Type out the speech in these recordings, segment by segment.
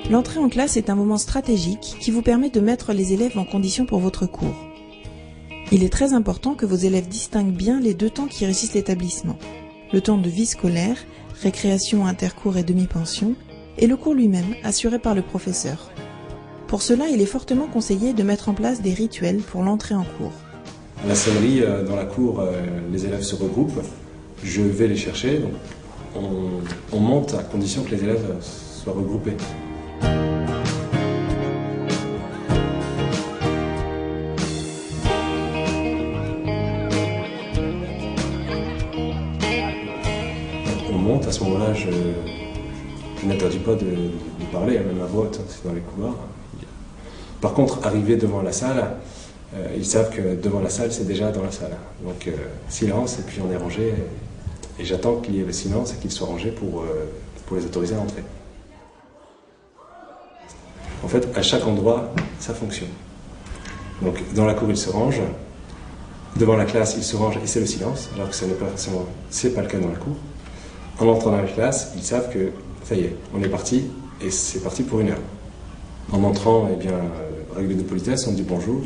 L'entrée en classe est un moment stratégique qui vous permet de mettre les élèves en condition pour votre cours. Il est très important que vos élèves distinguent bien les deux temps qui régissent l'établissement. Le temps de vie scolaire, récréation, intercours et demi-pension, et le cours lui-même, assuré par le professeur. Pour cela, il est fortement conseillé de mettre en place des rituels pour l'entrée en cours. À la sonnerie, dans la cour, les élèves se regroupent. Je vais les chercher. Donc on monte à condition que les élèves soient regroupés. On monte, à ce moment-là, je n'interdis pas de parler, même à voix haute, c'est dans les couloirs. Par contre, arriver devant la salle, ils savent que devant la salle, c'est déjà dans la salle. Donc silence, et puis on est rangé. Et j'attends qu'il y ait le silence et qu'il soit rangé pour les autoriser à entrer. En fait, à chaque endroit, ça fonctionne. Donc dans la cour, ils se rangent. Devant la classe, ils se rangent et c'est le silence, alors que ce n'est pas forcément, c'est pas le cas dans la cour. En entrant dans la classe, ils savent que ça y est, on est parti et c'est parti pour 1 heure. En entrant, eh bien, règle de politesse, on dit bonjour.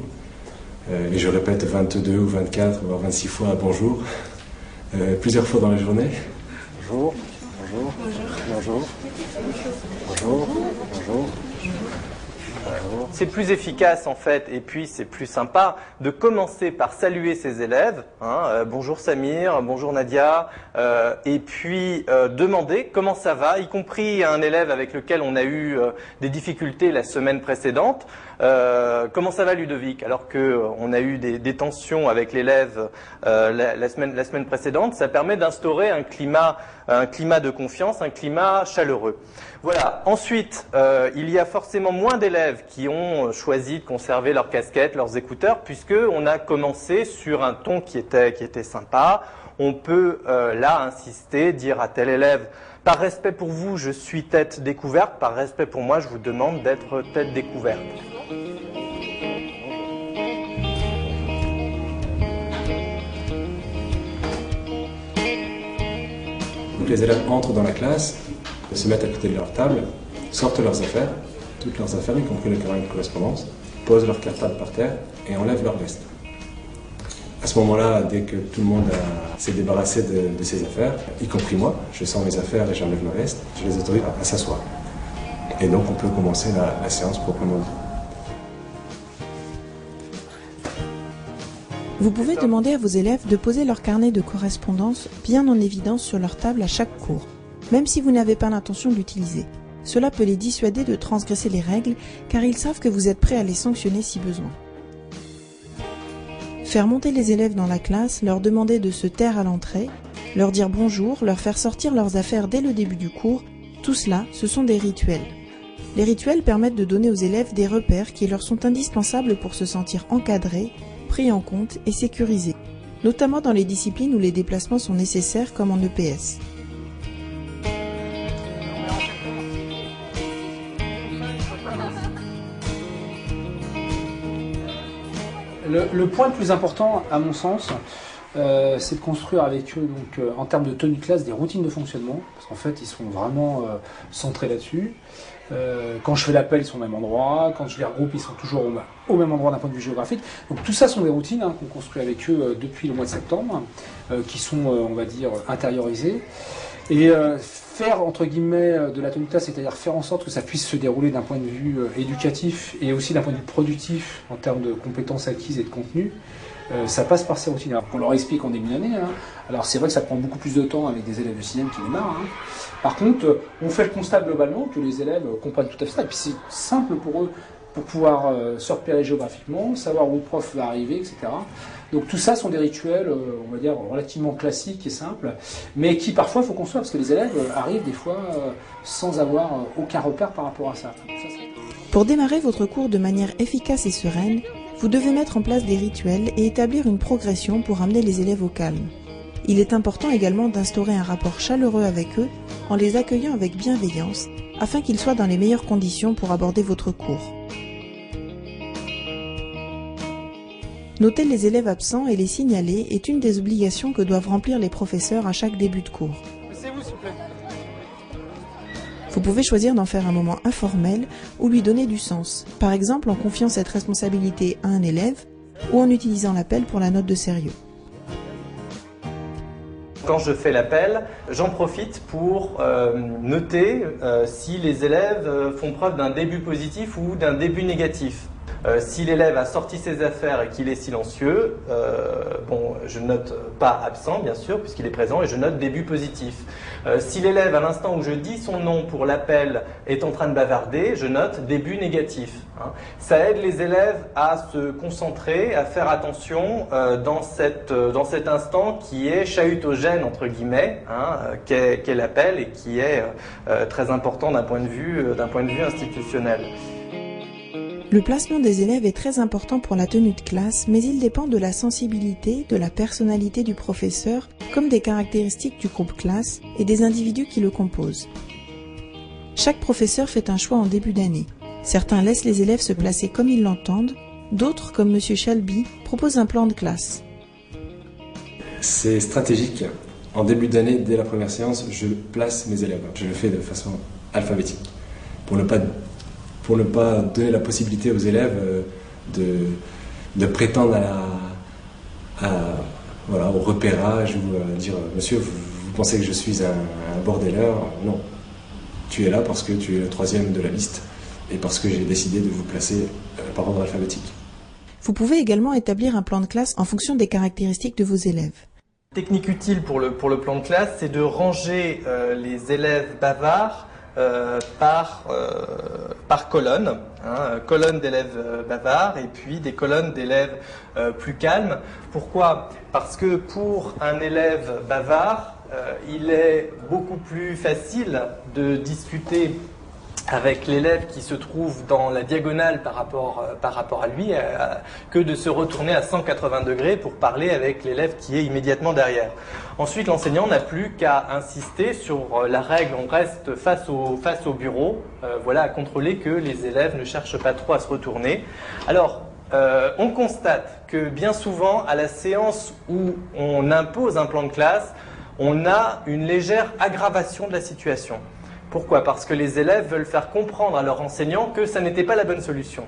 Et je répète 22 ou 24, voire 26 fois bonjour, plusieurs fois dans la journée. Bonjour, bonjour, bonjour, bonjour, bonjour. C'est plus efficace en fait, et puis c'est plus sympa de commencer par saluer ses élèves. Bonjour Samir, bonjour Nadia, et puis demander comment ça va, y compris à un élève avec lequel on a eu des difficultés la semaine précédente. Comment ça va Ludovic? Alors qu'on a eu des tensions avec l'élève la semaine précédente, ça permet d'instaurer un climat de confiance, un climat chaleureux. Voilà. Ensuite, il y a forcément moins d'élèves qui ont choisi de conserver leurs casquettes, leurs écouteurs, puisqu'on a commencé sur un ton qui était sympa. On peut là insister, dire à tel élève: par respect pour vous, je suis tête découverte. Par respect pour moi, je vous demande d'être tête découverte. Donc les élèves entrent dans la classe, se mettent à côté de leur table, sortent leurs affaires, toutes leurs affaires, y compris le carnet de correspondance, posent leur cartable par terre et enlèvent leur veste. À ce moment-là, dès que tout le monde s'est débarrassé de ses affaires, y compris moi, je sors mes affaires et j'enlève ma veste, je les autorise à s'asseoir. Et donc on peut commencer la séance proprement dit. Vous pouvez demander à vos élèves de poser leur carnet de correspondance bien en évidence sur leur table à chaque cours, même si vous n'avez pas l'intention de l'utiliser. Cela peut les dissuader de transgresser les règles, car ils savent que vous êtes prêt à les sanctionner si besoin. Faire monter les élèves dans la classe, leur demander de se taire à l'entrée, leur dire bonjour, leur faire sortir leurs affaires dès le début du cours, tout cela, ce sont des rituels. Les rituels permettent de donner aux élèves des repères qui leur sont indispensables pour se sentir encadrés, pris en compte et sécurisés, notamment dans les disciplines où les déplacements sont nécessaires comme en EPS. Le point le plus important, à mon sens, c'est de construire avec eux, donc, en termes de tenue de classe, des routines de fonctionnement, parce qu'en fait, ils sont vraiment centrés là-dessus. Quand je fais l'appel, ils sont au même endroit. Quand je les regroupe, ils sont toujours au même endroit d'un point de vue géographique. Donc tout ça sont des routines qu'on construit avec eux depuis le mois de septembre, qui sont, on va dire, intériorisées. Et faire, entre guillemets, de la tenue de classe, c'est-à-dire faire en sorte que ça puisse se dérouler d'un point de vue éducatif et aussi d'un point de vue productif en termes de compétences acquises et de contenu, ça passe par ces routines. Alors, on leur explique en début d'année. Alors c'est vrai que ça prend beaucoup plus de temps avec des élèves de 6e qui démarrent. Par contre, on fait le constat globalement que les élèves comprennent tout à fait ça. Et puis c'est simple pour eux pour pouvoir se repérer géographiquement, savoir où le prof va arriver, etc. Donc tout ça sont des rituels, on va dire, relativement classiques et simples, mais qui parfois il faut construire, parce que les élèves arrivent des fois sans avoir aucun repère par rapport à ça. Pour démarrer votre cours de manière efficace et sereine, vous devez mettre en place des rituels et établir une progression pour amener les élèves au calme. Il est important également d'instaurer un rapport chaleureux avec eux en les accueillant avec bienveillance afin qu'ils soient dans les meilleures conditions pour aborder votre cours. Noter les élèves absents et les signaler est une des obligations que doivent remplir les professeurs à chaque début de cours. Vous Vous pouvez choisir d'en faire un moment informel ou lui donner du sens, par exemple en confiant cette responsabilité à un élève ou en utilisant l'appel pour la note de sérieux. Quand je fais l'appel, j'en profite pour noter si les élèves font preuve d'un début positif ou d'un début négatif. Si l'élève a sorti ses affaires et qu'il est silencieux, je note pas absent bien sûr puisqu'il est présent et je note début positif. Si l'élève à l'instant où je dis son nom pour l'appel est en train de bavarder, je note début négatif. Ça aide les élèves à se concentrer, à faire attention dans cet instant qui est chahutogène entre guillemets, qu'est l'appel et qui est très important d'un point de vue institutionnel. Le placement des élèves est très important pour la tenue de classe, mais il dépend de la sensibilité, de la personnalité du professeur, comme des caractéristiques du groupe classe et des individus qui le composent. Chaque professeur fait un choix en début d'année. Certains laissent les élèves se placer comme ils l'entendent, d'autres, comme M. Chalby, proposent un plan de classe. C'est stratégique. En début d'année, dès la première séance, je place mes élèves. Je le fais de façon alphabétique, pour ne pas donner la possibilité aux élèves de prétendre au repérage ou dire « Monsieur, vous pensez que je suis un bordeleur ?» Non. Tu es là parce que tu es le troisième de la liste et parce que j'ai décidé de vous placer par ordre alphabétique. Vous pouvez également établir un plan de classe en fonction des caractéristiques de vos élèves. Technique utile pour le plan de classe, c'est de ranger les élèves bavards par colonne, colonne d'élèves bavards et puis des colonnes d'élèves plus calmes. Pourquoi? Parce que pour un élève bavard, il est beaucoup plus facile de discuter avec l'élève qui se trouve dans la diagonale par rapport à lui, que de se retourner à 180 degrés pour parler avec l'élève qui est immédiatement derrière. Ensuite, l'enseignant n'a plus qu'à insister sur la règle, on reste face au bureau, à contrôler que les élèves ne cherchent pas trop à se retourner. Alors, on constate que bien souvent, à la séance où on impose un plan de classe, on a une légère aggravation de la situation. Pourquoi? Parce que les élèves veulent faire comprendre à leur enseignant que ça n'était pas la bonne solution.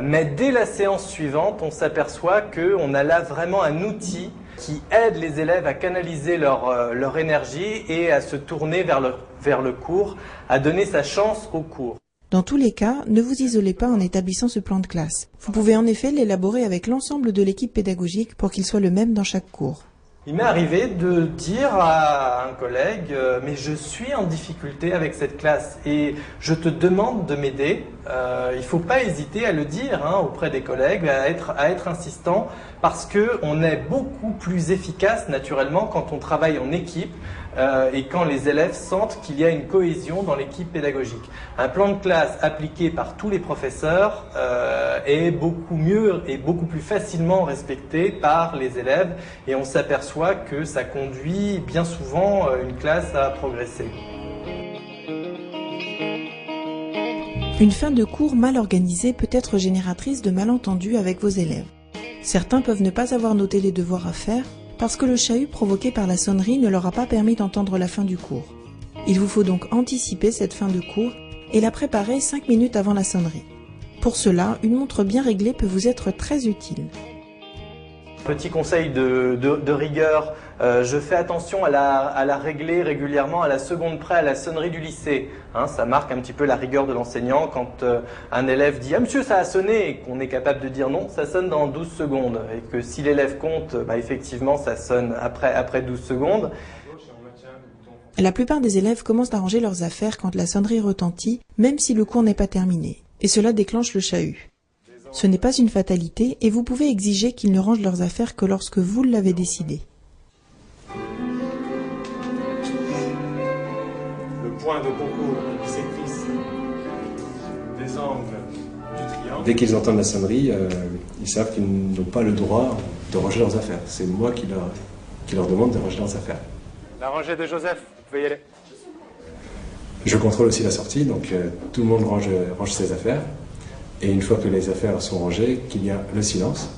Mais dès la séance suivante, on s'aperçoit qu'on a là vraiment un outil qui aide les élèves à canaliser leur énergie et à se tourner vers le cours, à donner sa chance au cours. Dans tous les cas, ne vous isolez pas en établissant ce plan de classe. Vous pouvez en effet l'élaborer avec l'ensemble de l'équipe pédagogique pour qu'il soit le même dans chaque cours. Il m'est arrivé de dire à un collègue « mais je suis en difficulté avec cette classe et je te demande de m'aider ». Il ne faut pas hésiter à le dire auprès des collègues, à être insistant parce qu'on est beaucoup plus efficace naturellement quand on travaille en équipe et quand les élèves sentent qu'il y a une cohésion dans l'équipe pédagogique. Un plan de classe appliqué par tous les professeurs est beaucoup mieux et beaucoup plus facilement respecté par les élèves et on s'aperçoit que ça conduit bien souvent une classe à progresser. Une fin de cours mal organisée peut être génératrice de malentendus avec vos élèves. Certains peuvent ne pas avoir noté les devoirs à faire parce que le chahut provoqué par la sonnerie ne leur a pas permis d'entendre la fin du cours. Il vous faut donc anticiper cette fin de cours et la préparer 5 minutes avant la sonnerie. Pour cela, une montre bien réglée peut vous être très utile. Petit conseil de rigueur, je fais attention à la régler régulièrement à la seconde près à la sonnerie du lycée. Ça marque un petit peu la rigueur de l'enseignant quand un élève dit « Ah monsieur, ça a sonné » et qu'on est capable de dire « Non, ça sonne dans 12 secondes » et que si l'élève compte, effectivement ça sonne après 12 secondes. La plupart des élèves commencent à ranger leurs affaires quand la sonnerie retentit, même si le cours n'est pas terminé, et cela déclenche le chahut. Ce n'est pas une fatalité et vous pouvez exiger qu'ils ne rangent leurs affaires que lorsque vous l'avez décidé. Le point de concours sectrice des angles du triangle. Dès qu'ils entendent la sonnerie, ils savent qu'ils n'ont pas le droit de ranger leurs affaires. C'est moi qui leur demande de ranger leurs affaires. La rangée de Joseph, vous pouvez y aller. Je contrôle aussi la sortie, donc tout le monde range ses affaires. Et une fois que les affaires sont rangées, qu'il y a le silence,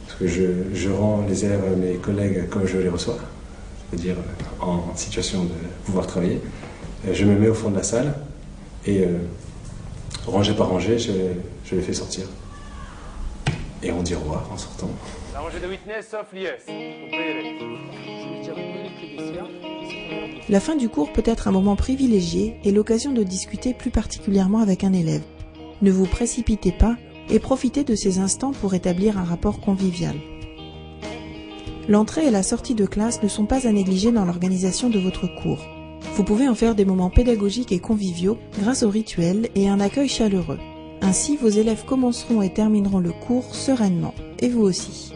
parce que je rends les élèves à mes collègues comme je les reçois, c'est-à-dire en situation de pouvoir travailler. Je me mets au fond de la salle Et rangée par rangée, je les fais sortir. Et on dit au revoir en sortant. La rangée de witness sauf l'IS. Vous pouvez y aller. La fin du cours peut être un moment privilégié et l'occasion de discuter plus particulièrement avec un élève. Ne vous précipitez pas et profitez de ces instants pour établir un rapport convivial. L'entrée et la sortie de classe ne sont pas à négliger dans l'organisation de votre cours. Vous pouvez en faire des moments pédagogiques et conviviaux grâce aux rituels et un accueil chaleureux. Ainsi, vos élèves commenceront et termineront le cours sereinement, et vous aussi.